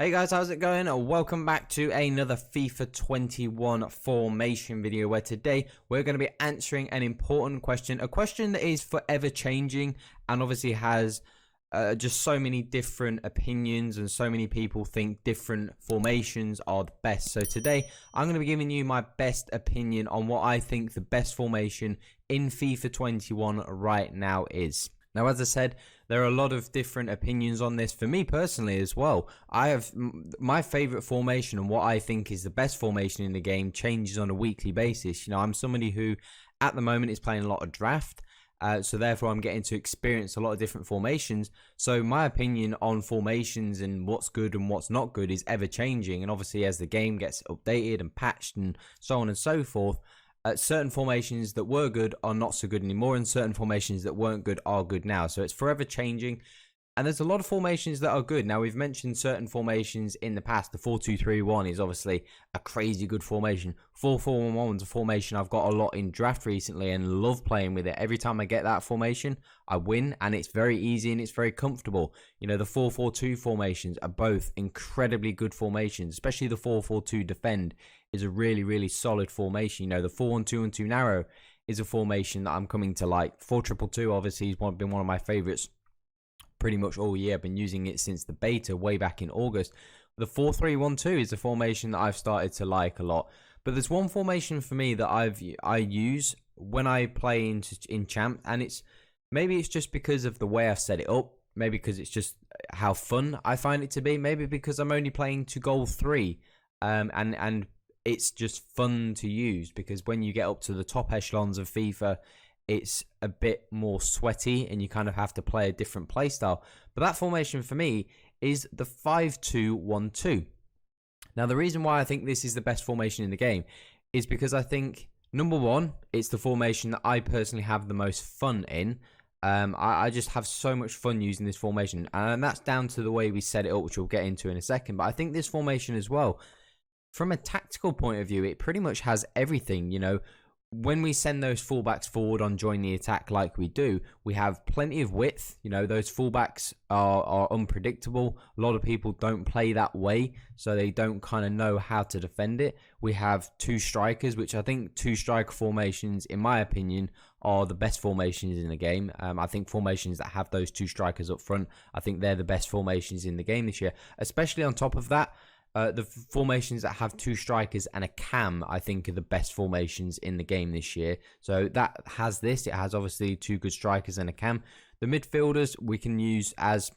Hey guys, how's it going? Welcome back to another FIFA 21 formation video where today we're going to be answering an important question, a question that is forever changing and obviously has just so many different opinions and so many people think different formations are the best. So today I'm going to be giving you my best opinion on what I think the best formation in FIFA 21 right now is. Now, as I said, there are a lot of different opinions on this for me personally as well. I have my favorite formation and what I think is the best formation in the game changes on a weekly basis. You know, I'm somebody who at the moment is playing a lot of draft. So therefore, I'm getting to experience a lot of different formations. So my opinion on formations and what's good and what's not good is ever changing. And obviously, as the game gets updated and patched and so on and so forth, certain formations that were good are not so good anymore, and certain formations that weren't good are good now. So it's forever changing. And there's a lot of formations that are good. Now, we've mentioned certain formations in the past. The 4-2-3-1 is obviously a crazy good formation. 4-4-1-1 is a formation I've got a lot in draft recently and love playing with it. Every time I get that formation, I win, and it's very easy and it's very comfortable. You know, the 4-4-2 formations are both incredibly good formations, especially the 4-4-2 defend is a really, really solid formation. You know, the 4-1-2-1-2 narrow is a formation that I'm coming to like. 4-2-2-2 obviously has been one of my favorites pretty much all year. I've been using it since the beta way back in August. The 4-3-1-2 is a formation that I've started to like a lot. But there's one formation for me that I use when I play in Champ, and maybe it's just because of the way I've set it up. Maybe because it's just how fun I find it to be. Maybe because I'm only playing to goal 3, and it's just fun to use, because when you get up to the top echelons of FIFA, it's a bit more sweaty and you kind of have to play a different play style. But that formation for me is the 5-2-1-2. Now, the reason why I think this is the best formation in the game is because I think, number one, it's the formation that I personally have the most fun in. I just have so much fun using this formation, and that's down to the way we set it up, which we'll get into in a second. But I think this formation as well, from a tactical point of view, it pretty much has everything. You know, when we send those fullbacks forward on join the attack like we do, we have plenty of width. You know, those fullbacks are unpredictable. A lot of people don't play that way, so they don't kind of know how to defend it. We have two strikers, which I think two striker formations, in my opinion, are the best formations in the game. I think formations that have those two strikers up front, I think they're the best formations in the game this year. Especially on top of that, the formations that have two strikers and a cam, I think, are the best formations in the game this year. So that has this. It has obviously two good strikers and a cam. The midfielders we can use as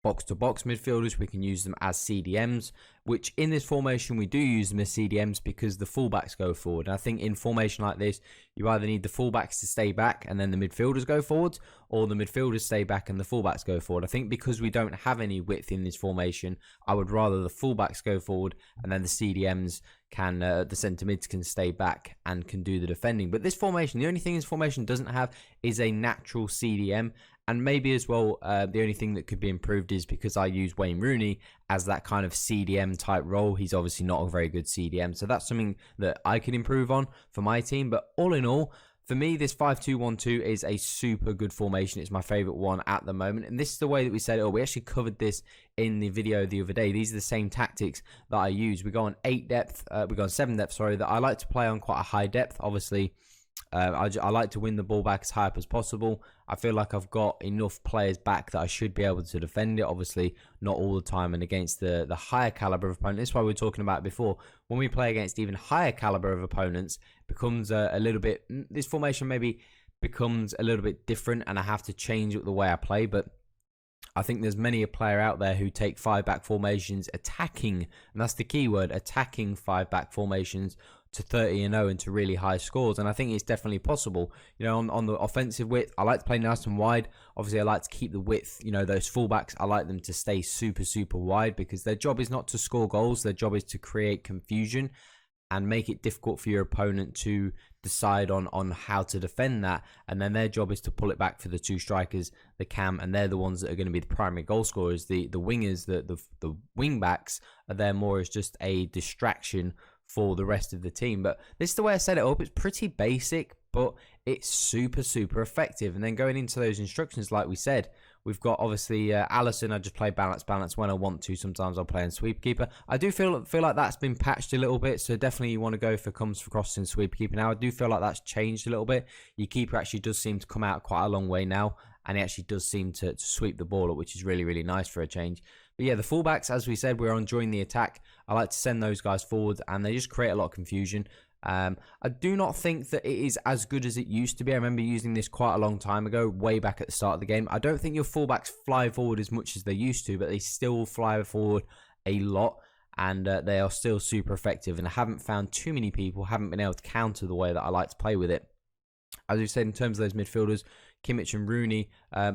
box-to-box midfielders. We can use them as CDMs, which in this formation we do use them as CDMs because the fullbacks go forward. And I think in formation like this, you either need the fullbacks to stay back and then the midfielders go forward, or the midfielders stay back and the fullbacks go forward. I think because we don't have any width in this formation, I would rather the fullbacks go forward and then the CDMs can, the centre mids can stay back and can do the defending. But this formation, the only thing this formation doesn't have is a natural CDM. And maybe as well, the only thing that could be improved is because I use Wayne Rooney as that kind of CDM type role. He's obviously not a very good CDM. So that's something that I can improve on for my team. But all in all, for me, this 5-2-1-2 is a super good formation. It's my favorite one at the moment. And this is the way that we set it up. We actually covered this in the video the other day. These are the same tactics that I use. We go on 8 depth. We go on 7 depth, sorry, that I like to play on quite a high depth. Obviously, I like to win the ball back as high up as possible. I feel like I've got enough players back that I should be able to defend it. Obviously, not all the time and against the higher caliber of opponents. That's why we were talking about it before. When we play against even higher caliber of opponents, it becomes a little bit... This formation maybe becomes a little bit different and I have to change the way I play. But I think there's many a player out there who take 5-back formations, attacking, and that's the key word, attacking 5-back formations to 30-0 and to really high scores. And I think it's definitely possible. You know, on the offensive width, I like to play nice and wide. Obviously, I like to keep the width. You know, those fullbacks, I like them to stay super, super wide because their job is not to score goals. Their job is to create confusion and make it difficult for your opponent to decide on how to defend that. And then their job is to pull it back for the two strikers, the cam, and they're the ones that are going to be the primary goal scorers. The wingers, the wing backs are there more as just a distraction for the rest of the team. But this is the way I set it up. It's pretty basic, but it's super, super effective. And then going into those instructions, like we said, We've got obviously Allison. I just play balance when I want to. Sometimes I'll play in sweepkeeper. I do feel like that's been patched a little bit. So definitely you want to go for comes for cross and sweepkeeper. Now I do feel like that's changed a little bit. Your keeper actually does seem to come out quite a long way now, and he actually does seem to sweep the ball up, which is really nice for a change. But yeah, the fullbacks, as we said, we're on join the attack. I like to send those guys forward, and they just create a lot of confusion. I do not think that it is as good as it used to be. I remember using this quite a long time ago, way back at the start of the game. I don't think your fullbacks fly forward as much as they used to, but they still fly forward a lot, and they are still super effective. And I haven't found too many people haven't been able to counter the way that I like to play with it. As we said, in terms of those midfielders, Kimmich and Rooney,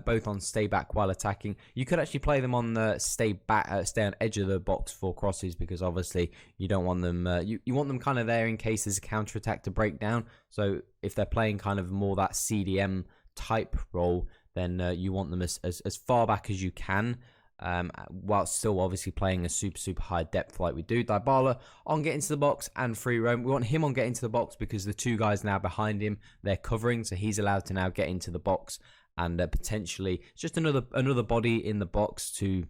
both on stay back while attacking. You could actually play them on the stay on edge of the box for crosses, because obviously you don't want them. You want them kind of there in case there's a counter attack to break down. So if they're playing kind of more that CDM type role, then you want them as far back as you can. While still obviously playing a super high depth like we do. Dybala on getting to the box and free roam. We want him on getting to the box because the two guys now behind him, they're covering, so he's allowed to now get into the box and potentially it's just another body in the box to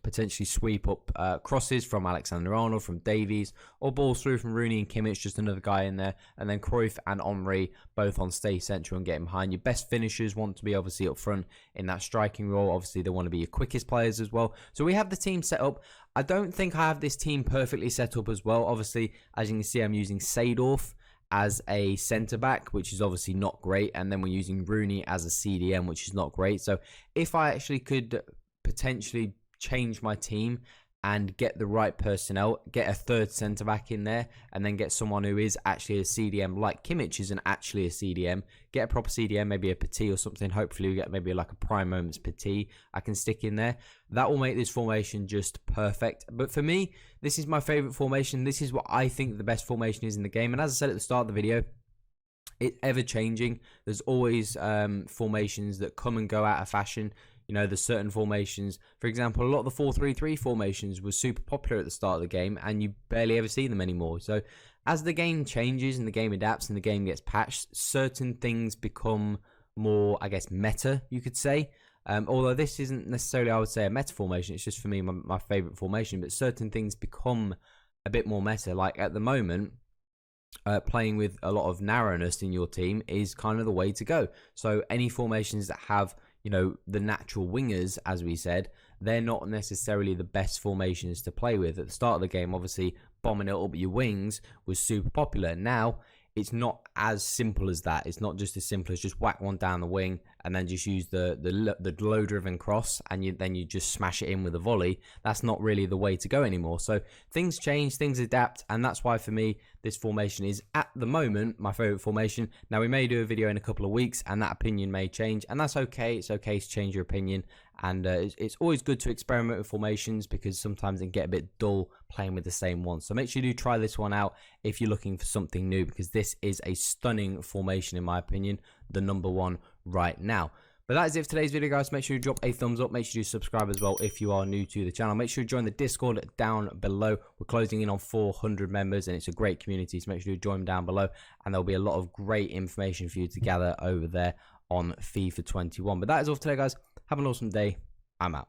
potentially sweep up crosses from Alexander-Arnold, from Davies, or balls through from Rooney and Kimmich, just another guy in there. And then Cruyff and Henry both on stay central and getting behind. Your best finishers want to be obviously up front in that striking role. Obviously, they want to be your quickest players as well. So we have the team set up. I don't think I have this team perfectly set up as well. Obviously, as you can see, I'm using Seedorf as a centre-back, which is obviously not great. And then we're using Rooney as a CDM, which is not great. So if I actually could potentially change my team and get the right personnel, get a third centre back in there, and then get someone who is actually a CDM, like Kimmich isn't actually a CDM. Get a proper CDM, maybe a Petit or something. Hopefully we get maybe like a prime moments Petit I can stick in there. That will make this formation just perfect. But for me, this is my favourite formation. This is what I think the best formation is in the game. And as I said at the start of the video, it's ever changing. There's always formations that come and go out of fashion. You know, there's certain formations. For example, a lot of the 4-3-3 formations were super popular at the start of the game, and you barely ever see them anymore. So as the game changes and the game adapts and the game gets patched, certain things become more, I guess, meta, you could say. Although this isn't necessarily, I would say, a meta formation. It's just, for me, my favorite formation. But certain things become a bit more meta. Like at the moment, playing with a lot of narrowness in your team is kind of the way to go. So any formations that have, you know, the natural wingers, as we said, they're not necessarily the best formations to play with. At the start of the game, obviously, bombing it up your wings was super popular. Now, it's not as simple as that. It's not just as simple as just whack one down the wing and then just use the low-driven cross and then you just smash it in with a volley. That's not really the way to go anymore. So things change, things adapt, and that's why for me, this formation is, at the moment, my favourite formation. Now, we may do a video in a couple of weeks, and that opinion may change, and that's okay. It's okay to change your opinion, and it's always good to experiment with formations because sometimes it can get a bit dull playing with the same one. So make sure you do try this one out if you're looking for something new, because this is a stunning formation, in my opinion, the number one right now. But that is it for today's video, guys. Make sure you drop a thumbs up. Make sure you subscribe as well if you are new to the channel. Make sure you join the Discord down below. We're closing in on 400 members, and it's a great community, so make sure you join down below, and there'll be a lot of great information for you to gather over there on FIFA 21. But that is all for today, guys. Have an awesome day. I'm out.